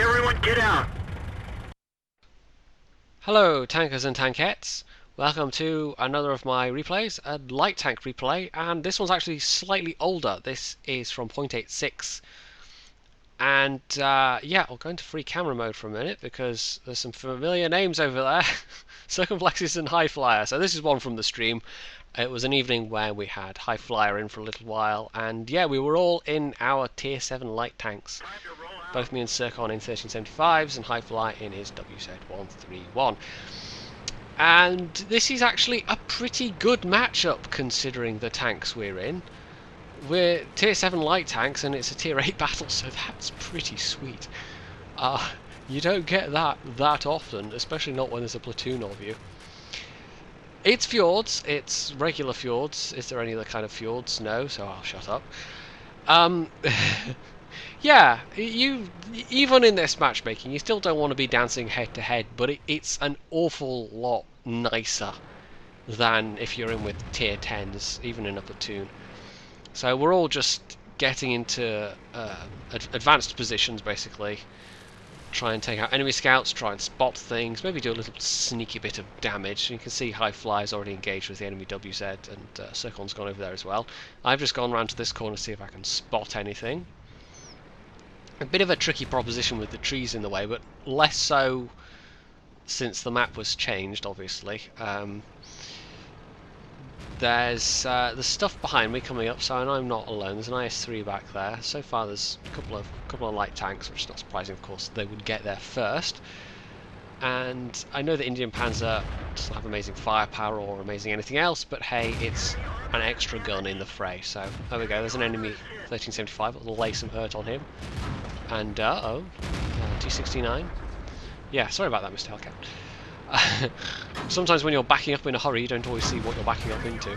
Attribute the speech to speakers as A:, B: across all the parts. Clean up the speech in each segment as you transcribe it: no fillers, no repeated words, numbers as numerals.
A: Everyone get out!
B: Hello tankers and tankettes, welcome to another of my replays, a light tank replay, and this one's actually slightly older. This is from 0.86, and yeah, I'll go into free camera mode for a minute because there's some familiar names over there. Circumplexus and High Flyer. So this is one from the stream. It was an evening where we had High Flyer in for a little while, and yeah, we were all in our tier 7 light tanks. Both me and Circon in 1375s and High Fly in his WZ131. And this is actually a pretty good matchup considering the tanks we're in. We're tier 7 light tanks and it's a tier 8 battle, so that's pretty sweet. You don't get that often, especially not when there's a platoon of you. It's Fjords, it's regular Fjords. Is there any other kind of Fjords? No, so I'll shut up. Yeah, even in this matchmaking, you still don't want to be dancing head to head, but it's an awful lot nicer than if you're in with tier 10s, even in a platoon. So we're all just getting into advanced positions, basically. Try and take out enemy scouts, try and spot things, maybe do a little sneaky bit of damage. You can see High Fly's already engaged with the enemy WZ, and Circon's gone over there as well. I've just gone around to this corner to see if I can spot anything. A bit of a tricky proposition with the trees in the way, but less so since the map was changed, obviously. There's stuff behind me coming up, so I know I'm not alone. There's an IS-3 back there. So far there's a couple of light tanks, which is not surprising, of course. They would get there first. And I know that Indian Panzer doesn't have amazing firepower or amazing anything else, but hey, it's an extra gun in the fray. So there we go, there's an enemy 1375, it'll lay some hurt on him. And T69. Yeah, sorry about that, Mr. Hellcat. Sometimes when you're backing up in a hurry, you don't always see what you're backing up into.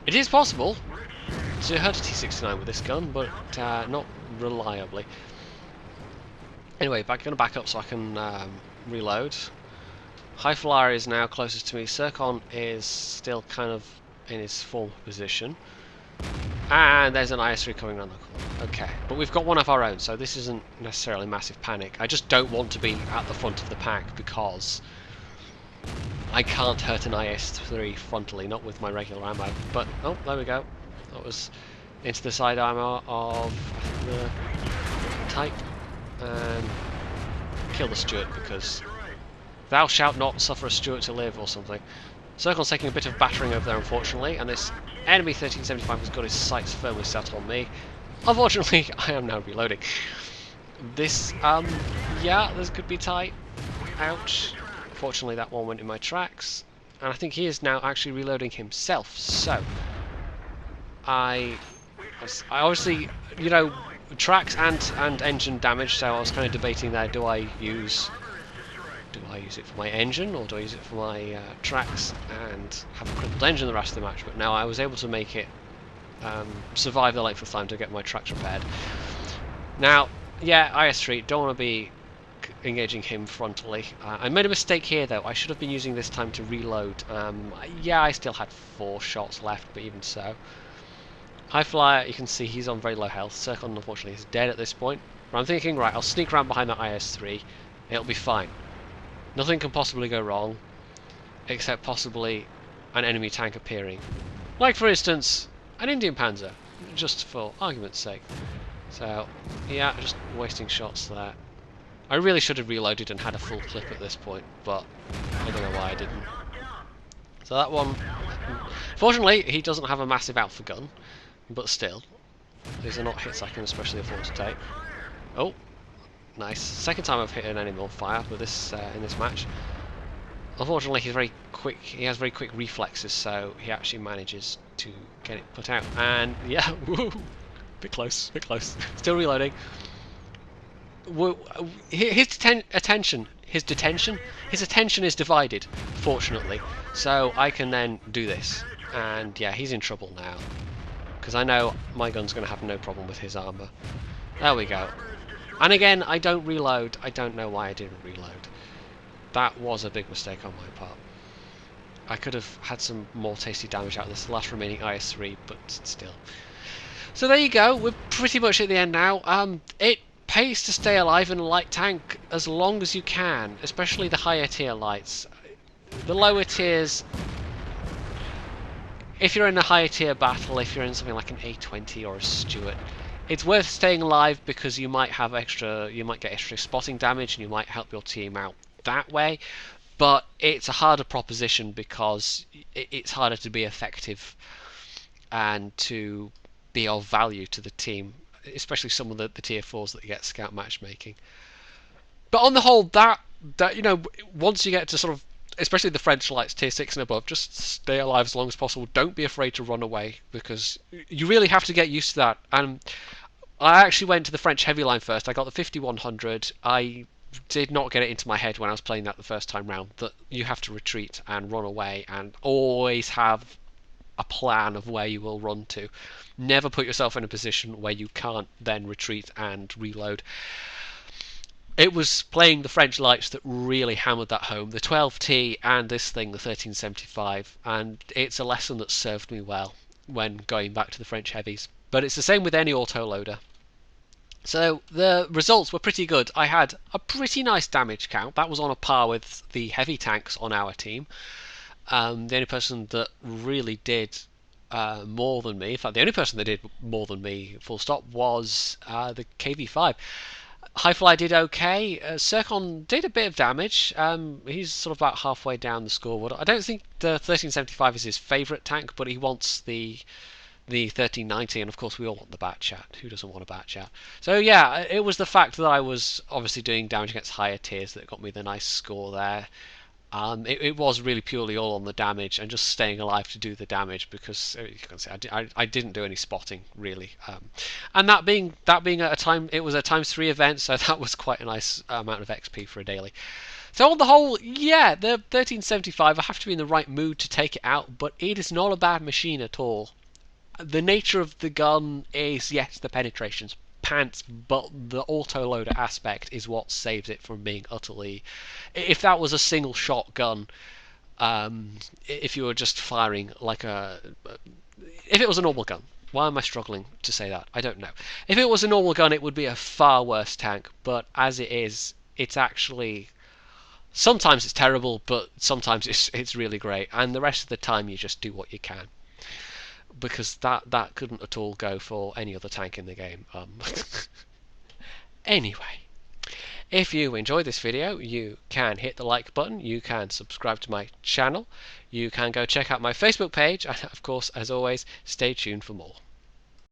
B: It is possible to hurt a T69 with this gun, but not reliably. Anyway, gonna back up so I can reload. High Flyer is now closest to me. Circon is still kind of in his former position. And there's an IS-3 coming around the corner. Okay, but we've got one of our own, so this isn't necessarily massive panic. I just don't want to be at the front of the pack because I can't hurt an IS-3 frontally, not with my regular ammo. But, oh, there we go. That was into the side armor of the type. And kill the Stuart because thou shalt not suffer a Stuart to live or something. Circle's taking a bit of battering over there, unfortunately, and this enemy 1375 has got his sights firmly set on me. Unfortunately, I am now reloading. This, yeah, this could be tight. Ouch. Fortunately, that one went in my tracks, and I think he is now actually reloading himself, so I obviously, you know, tracks and engine damage, so I was kind of debating there, do I use it for my engine or do I use it for my tracks and have a crippled engine the rest of the match? But now I was able to make it survive the length of time to get my tracks repaired. Now, yeah, IS-3, don't want to be engaging him frontally. I made a mistake here though. I should have been using this time to reload. Yeah, I still had 4 shots left, but even so. High Flyer, you can see he's on very low health. Circon, unfortunately, is dead at this point. But I'm thinking, right, I'll sneak around behind that IS-3. It'll be fine. Nothing can possibly go wrong, except possibly an enemy tank appearing. Like, for instance, an Indian Panzer, just for argument's sake. So, yeah, just wasting shots there. I really should have reloaded and had a full clip at this point, but I don't know why I didn't. So that one, fortunately, he doesn't have a massive alpha gun, but still, these are not hits I can especially afford to take. Oh, nice. Second time I've hit an enemy on fire with this in this match. Unfortunately, he's very quick. He has very quick reflexes, so he actually manages to get it put out. And yeah, woo, bit close, bit close. Still reloading. His attention is divided, fortunately, so I can then do this. And yeah, he's in trouble now, because I know my gun's going to have no problem with his armor. There we go. And again, I don't reload. I don't know why I didn't reload. That was a big mistake on my part. I could have had some more tasty damage out of this last remaining IS-3, but still. So there you go. We're pretty much at the end now. It pays to stay alive in a light tank as long as you can, especially the higher tier lights. The lower tiers, if you're in a higher tier battle, if you're in something like an A20 or a Stuart, it's worth staying alive because you might get extra spotting damage and you might help your team out that way. But it's a harder proposition because it's harder to be effective and to be of value to the team, especially some of the tier 4s that get scout matchmaking. But on the whole, that once you get to sort of, especially the French lights, tier 6 and above, just stay alive as long as possible. Don't be afraid to run away, because you really have to get used to that. And I actually went to the French heavy line first. I got the 5100. I did not get it into my head when I was playing that the first time round that you have to retreat and run away and always have a plan of where you will run to. Never put yourself in a position where you can't then retreat and reload. It was playing the French lights that really hammered that home, the 12T and this thing, the 1375, and it's a lesson that served me well when going back to the French heavies. But it's the same with any autoloader. So the results were pretty good. I had a pretty nice damage count. That was on a par with the heavy tanks on our team. The only person that really did more than me, in fact the only person that did more than me full stop, was the KV5. Highfly did okay. Zircon did a bit of damage. He's sort of about halfway down the scoreboard. I don't think the 1375 is his favourite tank, but he wants the 1390, and of course we all want the bat chat. Who doesn't want a bat chat? So yeah, it was the fact that I was obviously doing damage against higher tiers that got me the nice score there. It was really purely all on the damage and just staying alive to do the damage, because you can see I didn't do any spotting really, and that being at a time, it was a ×3 event, so that was quite a nice amount of XP for a daily. So on the whole, yeah, the 1375, I have to be in the right mood to take it out, but it is not a bad machine at all. The nature of the gun is, yes, the penetration's pants, but the autoloader aspect is what saves it from being utterly... If that was a single shot gun, if you were just firing like a... If it was a normal gun, why am I struggling to say that? I don't know. If it was a normal gun, it would be a far worse tank, but as it is, it's actually... Sometimes it's terrible, but sometimes it's really great, and the rest of the time you just do what you can. Because that couldn't at all go for any other tank in the game. Anyway, if you enjoyed this video, you can hit the like button, you can subscribe to my channel, you can go check out my Facebook page, and of course, as always, stay tuned for more.